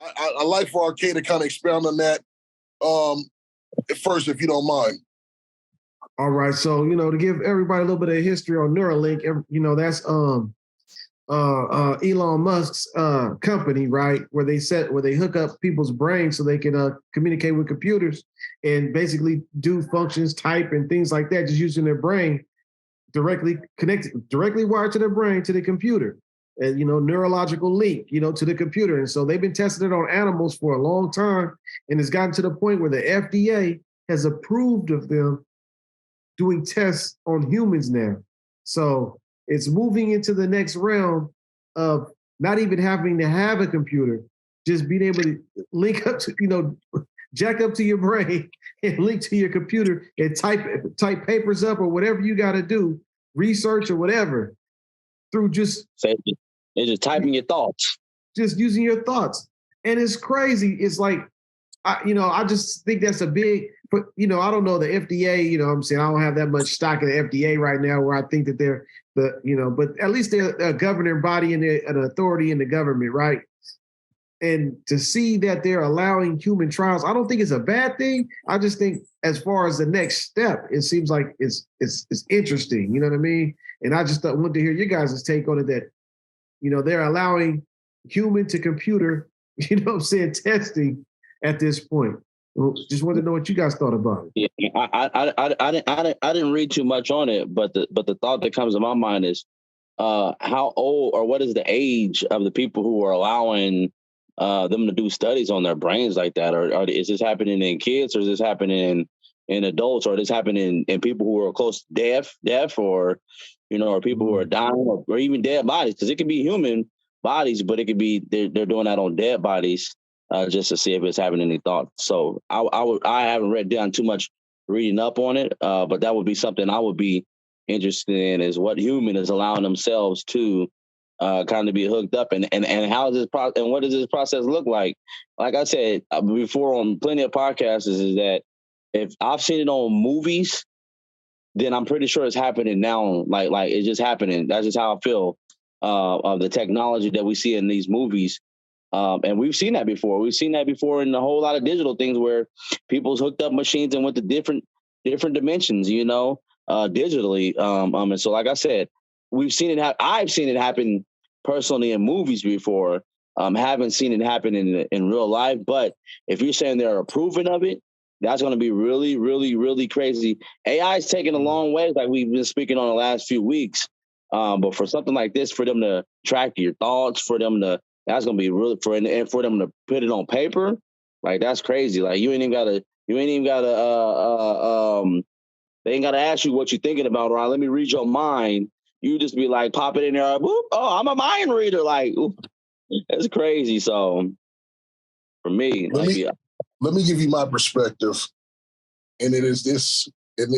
I'd like for Arcade to kind of expound on that at first, if you don't mind. All right. So, to give everybody a little bit of history on Neuralink, that's Elon Musk's company, right? Where they hook up people's brains so they can communicate with computers and basically do functions, type, and things like that, just using their brain directly wired to their brain to the computer. And neurological link, to the computer. And so they've been testing it on animals for a long time, and it's gotten to the point where the FDA has approved of them doing tests on humans now. So it's moving into the next realm of not even having to have a computer, just being able to link up to, jack up to your brain and link to your computer and type papers up or whatever you got to do, research or whatever, through just they're just typing your thoughts, just using your thoughts. And it's crazy. It's like, I just think that's a big, but I don't know the FDA, I'm saying I don't have that much stock in the FDA right now where I think that they're but at least they're a governing body and an authority in the government, right? And to see that they're allowing human trials, I don't think it's a bad thing. I just think as far as the next step, it seems like it's interesting. You know what I mean? And I just wanted to hear your guys' take on it that, they're allowing human to computer, testing at this point. Just wanted to know what you guys thought about it. Yeah, I didn't read too much on it, but the thought that comes to my mind is how old or what is the age of the people who are allowing them to do studies on their brains like that? Or is this happening in kids, or is this happening in adults, or is this happening in people who are close to deaf, or or people who are dying, or even dead bodies? Because it could be human bodies, but it could be they're doing that on dead bodies. Just to see if it's having any thoughts. So I haven't read down too much reading up on it, but that would be something I would be interested in, is what human is allowing themselves to kind of be hooked up, and how is this and what does this process look like? Like I said before on plenty of podcasts, is that if I've seen it on movies, then I'm pretty sure it's happening now. Like it's just happening. That's just how I feel of the technology that we see in these movies. And we've seen that before. We've seen that before in a whole lot of digital things where people's hooked up machines and went to different dimensions, digitally. And so, like I said, we've seen it. I've seen it happen personally in movies before. Haven't seen it happen in real life. But if you're saying they're approving of it, that's going to be really, really, really crazy. AI is taking a long way, like we've been speaking on the last few weeks. But for something like this, for them to track your thoughts, that's gonna be really for them to put it on paper, like that's crazy. Like you ain't even gotta they ain't gotta ask you what you're thinking about, or let me read your mind. You just be like, pop it in there, boop, oh, I'm a mind reader. Like, ooh, that's crazy. So for me, let me give you my perspective, and it is this, and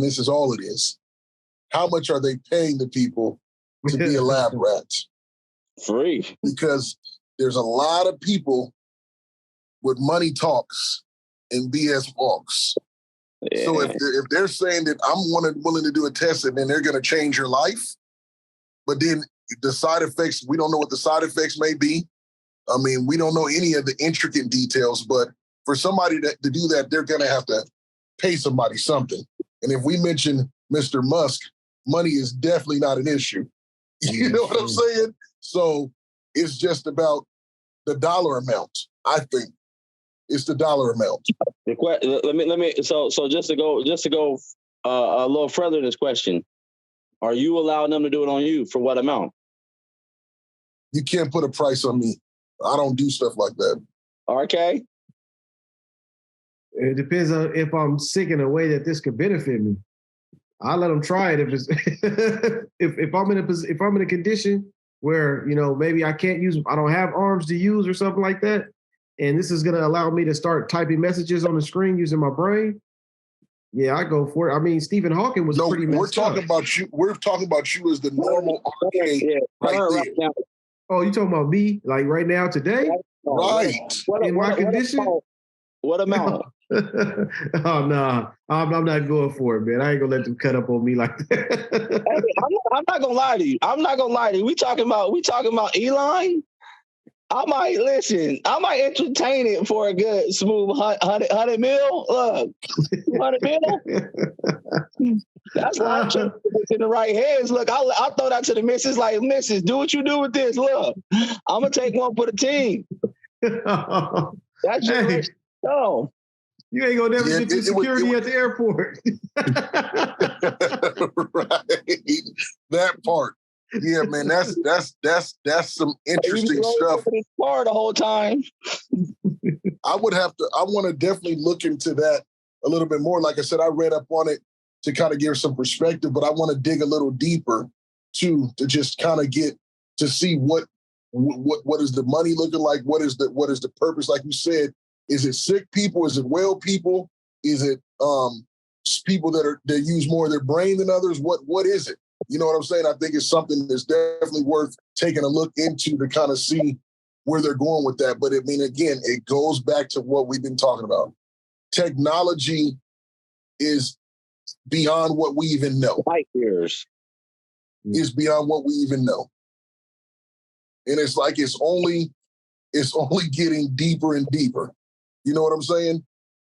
this is all it is. How much are they paying the people to be a lab rat? Free. Because there's a lot of people with money talks and BS walks. Yeah. So if they're saying that I'm willing to do a test and then they're going to change your life, but then the side effects, we don't know what the side effects may be. I mean, we don't know any of the intricate details, but for somebody to do that, they're going to have to pay somebody something. And if we mention Mr. Musk, money is definitely not an issue. You know what I'm saying? So it's just about the dollar amount. I think it's the dollar amount. Let me. So just to go a little further in this question, are you allowing them to do it on you for what amount? You can't put a price on me. I don't do stuff like that. Okay. It depends on if I'm sick in a way that this could benefit me. I'll let them try it if it's if I'm in a condition where maybe I don't have arms to use or something like that, and this is going to allow me to start typing messages on the screen using my brain. Yeah, I go for it. I mean, Stephen Hawking was pretty messed we're talking about you. We're talking about you as the normal Arcade right there. Oh, you talking about me like right now today? Right. In my condition? What amount? Oh no, I'm not going for it, man. I ain't gonna let them cut up on me like that. Hey, I'm not gonna lie to you. We talking about Elon. I might entertain it for a good smooth 100 mil. Look, 200 mil. That's why I'm trying to put this in the right hands. Look, I'll throw that to the missus. Like, missus, do what you do with this. Look, I'm gonna take one for the team. That's generation. No. You ain't gonna never get to security at the airport. Right. That part. Yeah, man, that's some interesting stuff. Car the whole time. I want to definitely look into that a little bit more. Like I said, I read up on it to kind of give some perspective, but I want to dig a little deeper too, to just kind of get to see what is the money looking like? What is the purpose? Like you said, is it sick people? Is it well people? Is it people that use more of their brain than others? What is it? You know what I'm saying? I think it's something that's definitely worth taking a look into to kind of see where they're going with that. But I mean, again, it goes back to what we've been talking about. Technology is beyond what we even know. Light years. Is beyond what we even know. And it's like it's only getting deeper and deeper. You know what I'm saying?